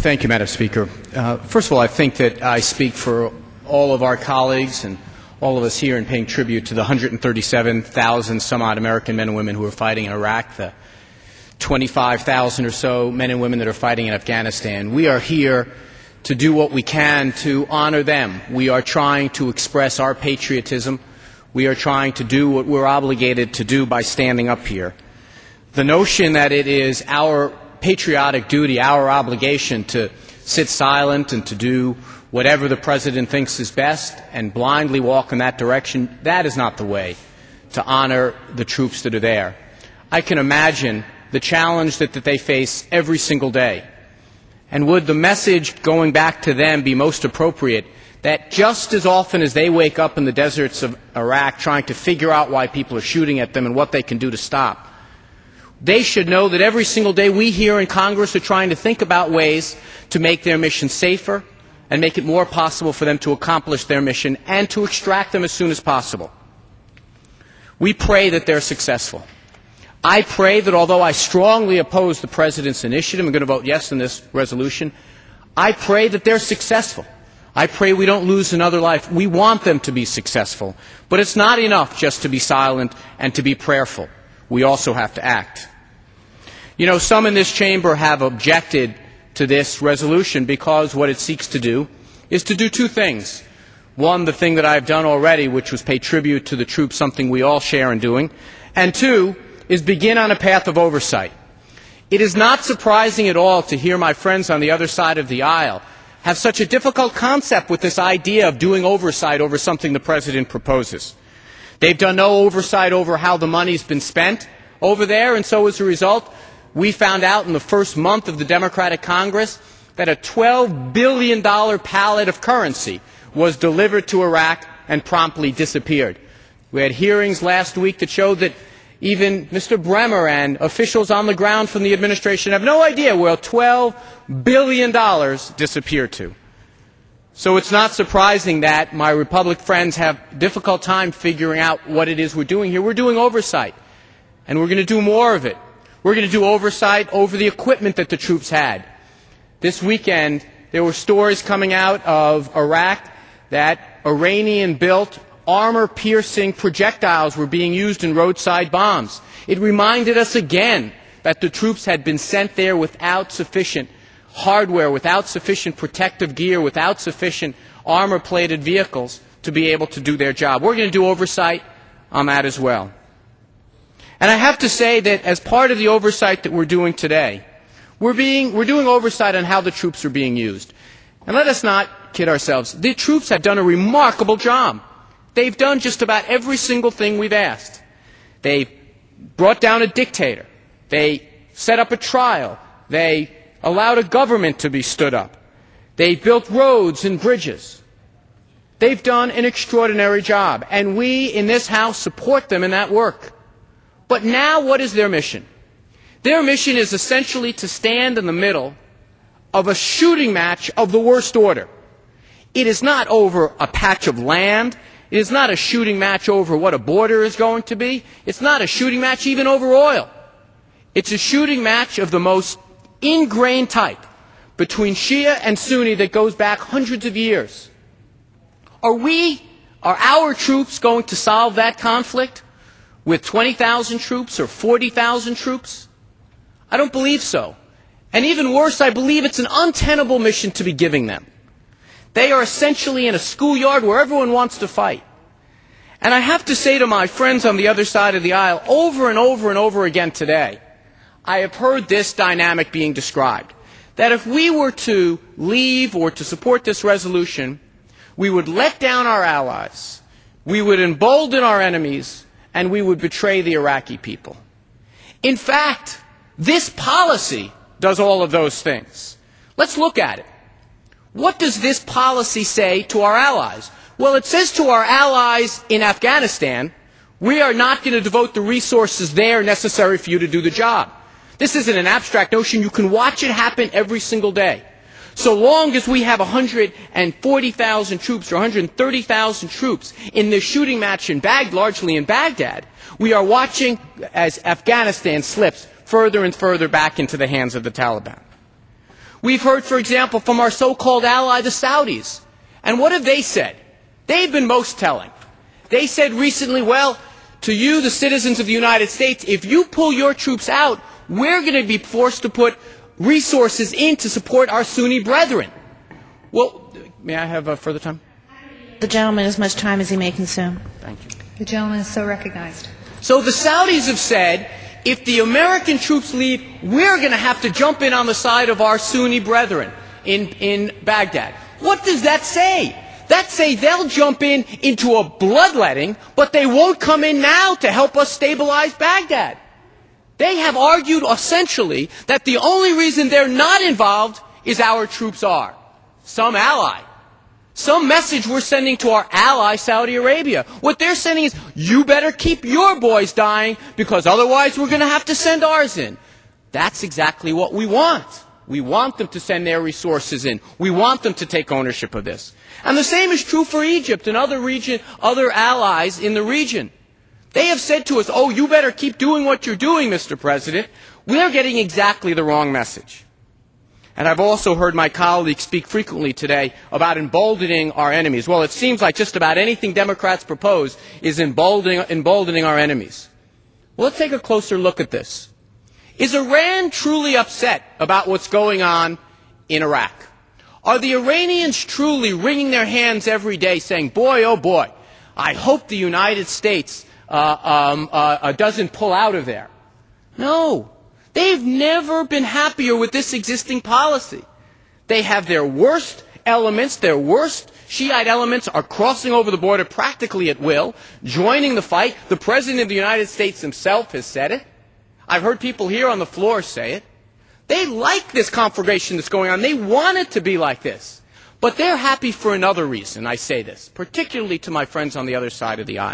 Thank you, Madam Speaker. First of all, I think that I speak for all of our colleagues and all of us here in paying tribute to the 137,000 some odd American men and women who are fighting in Iraq, the 25,000 or so men and women that are fighting in Afghanistan. We are here to do what we can to honor them. We are trying to express our patriotism. We are trying to do what we're obligated to do by standing up here. The notion that it is our patriotic duty, our obligation to sit silent and to do whatever the President thinks is best and blindly walk in that direction, that is not the way to honor the troops that are there. I can imagine the challenge that they face every single day. And would the message going back to them be most appropriate that just as often as they wake up in the deserts of Iraq trying to figure out why people are shooting at them and what they can do to stop, they should know that every single day we here in Congress are trying to think about ways to make their mission safer and make it more possible for them to accomplish their mission and to extract them as soon as possible. We pray that they're successful. I pray that although I strongly oppose the President's initiative, I'm going to vote yes on this resolution, I pray that they're successful. I pray we don't lose another life. We want them to be successful. But it's not enough just to be silent and to be prayerful. We also have to act. You know, some in this chamber have objected to this resolution because what it seeks to do is to do two things. One, the thing that I've done already, which was pay tribute to the troops, something we all share in doing. And two, is begin on a path of oversight. It is not surprising at all to hear my friends on the other side of the aisle have such a difficult concept with this idea of doing oversight over something the President proposes. They've done no oversight over how the money's been spent over there, and so as a result, we found out in the first month of the Democratic Congress that a $12 billion pallet of currency was delivered to Iraq and promptly disappeared. We had hearings last week that showed that even Mr. Bremer and officials on the ground from the administration have no idea where $12 billion disappeared to. So it's not surprising that my Republic friends have a difficult time figuring out what it is we're doing here. We're doing oversight, and we're going to do more of it. We're going to do oversight over the equipment that the troops had. This weekend, there were stories coming out of Iraq that Iranian-built armor-piercing projectiles were being used in roadside bombs. It reminded us again that the troops had been sent there without sufficient hardware, without sufficient protective gear, without sufficient armor-plated vehicles to be able to do their job. We're going to do oversight on that as well. And I have to say that as part of the oversight that we're doing today, we're doing oversight on how the troops are being used. And let us not kid ourselves. The troops have done a remarkable job. They've done just about every single thing we've asked. They brought down a dictator. They set up a trial. They allowed a government to be stood up. They built roads and bridges. They've done an extraordinary job, and we in this House support them in that work. But now what is their mission? Their mission is essentially to stand in the middle of a shooting match of the worst order. It is not over a patch of land. It is not a shooting match over what a border is going to be. It's not a shooting match even over oil. It's a shooting match of the most ingrained type between Shia and Sunni that goes back hundreds of years. Are our troops going to solve that conflict with 20,000 troops or 40,000 troops? I don't believe so. And even worse, I believe it's an untenable mission to be giving them. They are essentially in a schoolyard where everyone wants to fight. And I have to say to my friends on the other side of the aisle, over and over and over again today, I have heard this dynamic being described, that if we were to leave or to support this resolution, we would let down our allies, we would embolden our enemies, and we would betray the Iraqi people. In fact, this policy does all of those things. Let's look at it. What does this policy say to our allies? Well, it says to our allies in Afghanistan, we are not going to devote the resources there necessary for you to do the job. This isn't an abstract notion. You can watch it happen every single day. So long as we have 140,000 troops or 130,000 troops in this shooting match largely in Baghdad, we are watching as Afghanistan slips further and further back into the hands of the Taliban. We've heard, for example, from our so-called ally, the Saudis. And what have they said? They've been most telling. They said recently, well, to you, the citizens of the United States, if you pull your troops out, we're going to be forced to put resources in to support our Sunni brethren. Well, may I have further time? The gentleman as much time as he may consume. Thank you. The gentleman is so recognized. So the Saudis have said, if the American troops leave, we're going to have to jump in on the side of our Sunni brethren in Baghdad. What does that say? That say they'll jump into a bloodletting, but they won't come in now to help us stabilize Baghdad. They have argued essentially that the only reason they're not involved is our troops are. Some ally. Some message we're sending to our ally, Saudi Arabia. What they're sending is, you better keep your boys dying, because otherwise we're going to have to send ours in. That's exactly what we want. We want them to send their resources in. We want them to take ownership of this. And the same is true for Egypt and other allies in the region. They have said to us, oh, you better keep doing what you're doing, Mr. President. We're getting exactly the wrong message. And I've also heard my colleagues speak frequently today about our enemies. Well, it seems like just about anything Democrats propose is emboldening our enemies. Well, let's take a closer look at this. Is Iran truly upset about what's going on in Iraq? Are the Iranians truly wringing their hands every day saying, boy, oh boy, I hope the United States doesn't pull out of there? No. They've never been happier with this existing policy. They have their worst elements, their worst Shiite elements are crossing over the border practically at will, joining the fight. The President of the United States himself has said it. I've heard people here on the floor say it. They like this conflagration that's going on. They want it to be like this. But they're happy for another reason, I say this, particularly to my friends on the other side of the aisle.